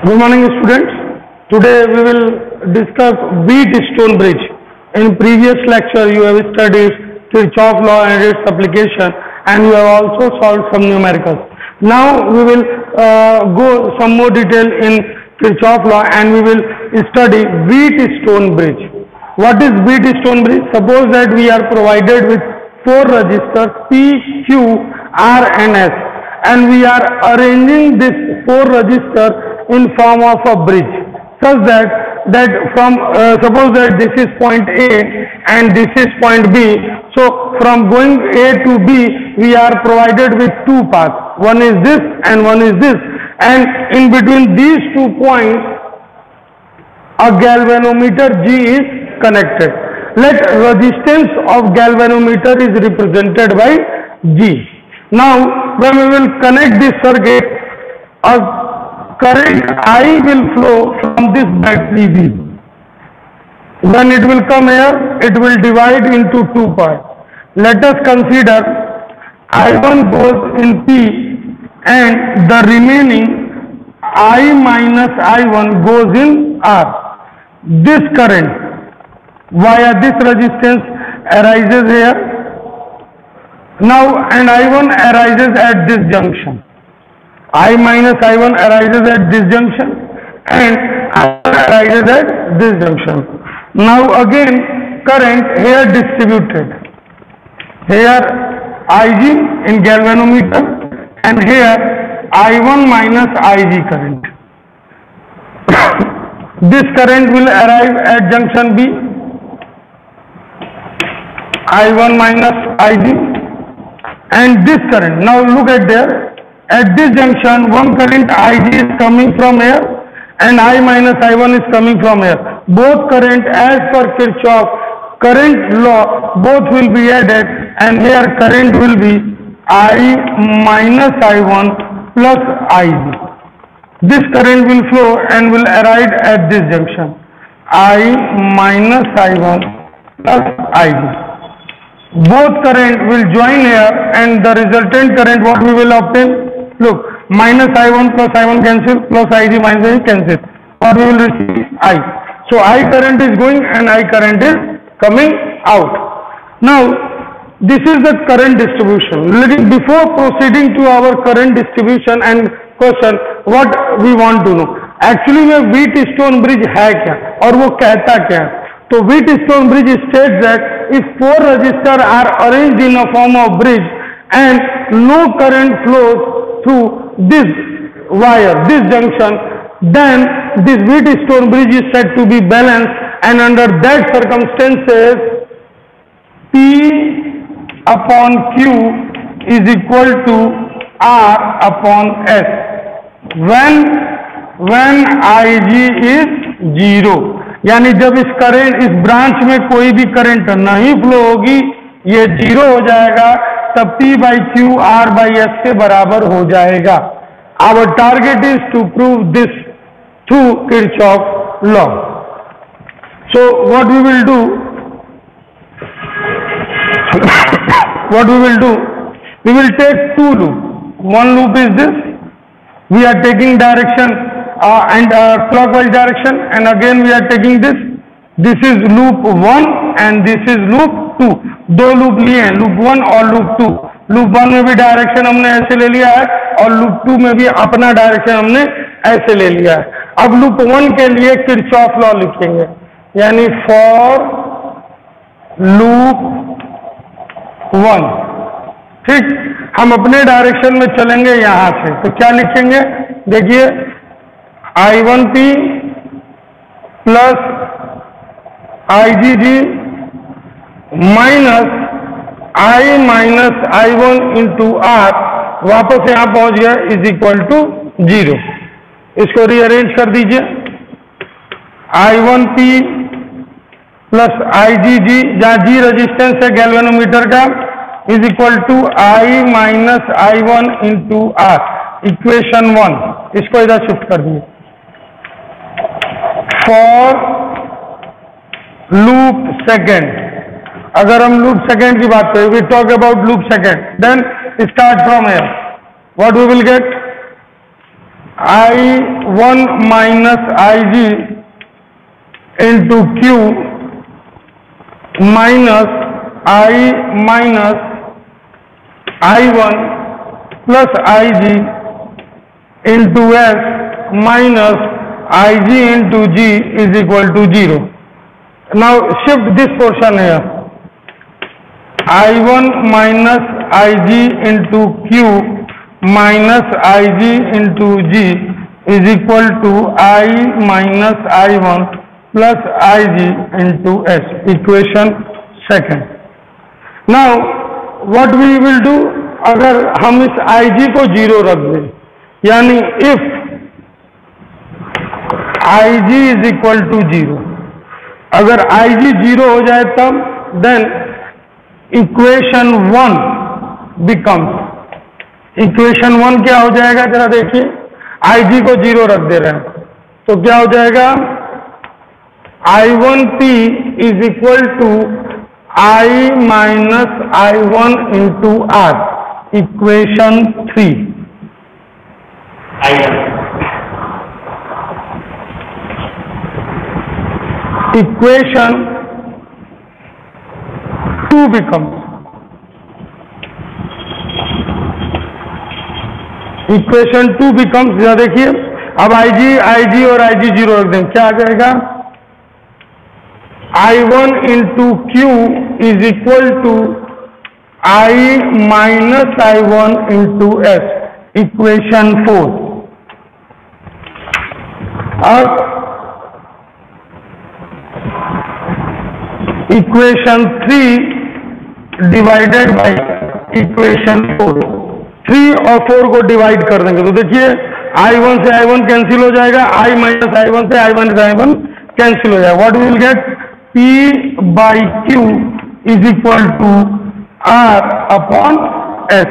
Good morning, students. Today we will discuss Wheatstone bridge. In previous lecture, you have studied Kirchhoff law and its application, and you have also solved some numericals. Now we will go some more detail in Kirchhoff law, and we will study Wheatstone bridge. What is Wheatstone bridge? Suppose that we are provided with four registers P, Q, R, and S, and we are arranging this four registers in form of a bridge, such that from suppose that this is point A and this is point B. So from going A to B, we are provided with two paths. One is this and one is this, and in between these 2 points, a galvanometer G is connected. Let resistance of galvanometer is represented by G. Now, when we will connect this circuit, a current I will flow from this battery B. When it will come here, it will divide into two parts. Let us consider I1 goes in P and the remaining I minus I1 goes in R. This current via this resistance arises here. Now, and I1 arises at this junction. I minus I1 arises at this junction and I1 arises at this junction. Now again current here distributed. Here Ig in galvanometer and here I1 minus Ig current. This current will arrive at junction B. I1 minus Ig and this current. Now look at there. At this junction, one current Ig is coming from here and I minus I1 is coming from here. Both current as per Kirchhoff current law, both will be added, and here current will be I minus I1 plus Ig. This current will flow and will arrive at this junction. I minus I1 plus Ig. Both current will join here and the resultant current what we will obtain? Look, minus I1 plus I1 cancel, plus Ig minus Ig cancel. Or we will receive I. So I current is going and I current is coming out. Now, this is the current distribution. Before proceeding to our current distribution and question, what we want to know? Actually, में Wheatstone bridge है क्या और वो कहता क्या है? तो Wheatstone bridge states that if four resistors are arranged in a form of bridge and no current flows through this wire, this junction, then this Wheatstone bridge is said to be balanced, and under that circumstances, P upon Q is equal to R upon S. When Ig is 0, यानी जब इस current, इस branch में कोई भी current नहीं flow होगी, ये 0 हो जाएगा, तब P by Q R by S के बराबर हो जाएगा. Our target is to prove this through Kirchhoff law. So what we will do, we will take two loops. One loop is this. We are taking direction and clockwise direction, and again we are taking this. This is loop 1 and this is loop 2. दो loop लिए हैं, loop 1 और loop 2. Loop 1 में भी direction हमने ऐसे ले लिया है और लूप 2 में भी अपना डायरेक्शन हमने ऐसे ले लिया है. अब लूप 1 के लिए किरचॉफ लॉ लिखेंगे, यानी फॉर लूप 1. ठीक, हम अपने डायरेक्शन में चलेंगे यहां से, तो क्या लिखेंगे? देखिए, I1P plus IgG minus I minus I1 into R, वापस यहां पहुंच गया, इज इक्वल टू 0. इसको रीअरेंज कर दीजिए. I1P प्लस IgG, जहां G रेजिस्टेंस है गैल्वेनोमीटर का, is equal to I minus I1 into R. Equation 1, इसको इधर शिफ्ट कर दिए. फॉर लूप सेकेंड, अगर हम लूप सेकेंड की बात करें, we talk about loop second, then start from here. What we will get? I1 minus Ig into Q minus I minus I1 plus Ig into S minus Ig into G is equal to 0. Now shift this portion here. I1 minus Ig into Q minus Ig into G is equal to I minus I1 plus Ig into S. Equation second. Now what we will do, अगर हम इस Ig को 0 रख दें, यानी if Ig is equal to 0, अगर Ig 0 हो जाए तब then equation 1 becomes, इक्वेशन 1 क्या हो जाएगा जरा देखिए, Ig को 0 रख दे रहे हैं तो क्या हो जाएगा, I1P is equal to I minus I1 into R. Equation 3. Equation 2 becomes, equation 2 becomes, या देखिए अब Ig और Ig 0 रख दें, क्या आ जाएगा, I1 into Q is equal to I minus I1 into S. Equation 4. अब इक्वेशन 3 डिवाइडेड बाय इक्वेशन 4, 3 और 4 को डिवाइड कर देंगे तो देखिए I1 से I1 कैंसिल हो जाएगा, I माइनस I1 से I1 कैंसिल हो जाएगा. What will get, P by Q is equal to R upon S.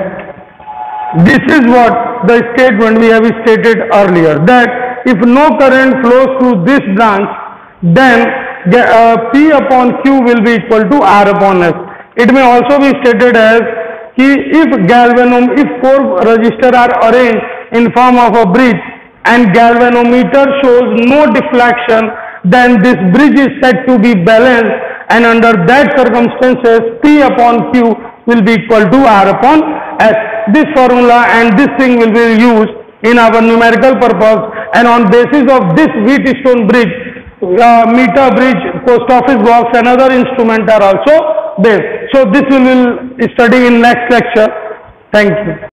This is what the statement we have stated earlier, that if no current flows through this branch, then P upon Q will be equal to R upon S. It may also be stated as if 4 resistors are arranged in form of a bridge and galvanometer shows no deflection, then this bridge is said to be balanced, and under that circumstances P upon Q will be equal to R upon S. This formula and this thing will be used in our numerical purpose, and on basis of this Wheatstone bridge, meter bridge, post office box and other instruments are also there. So this we will study in next lecture. Thank you.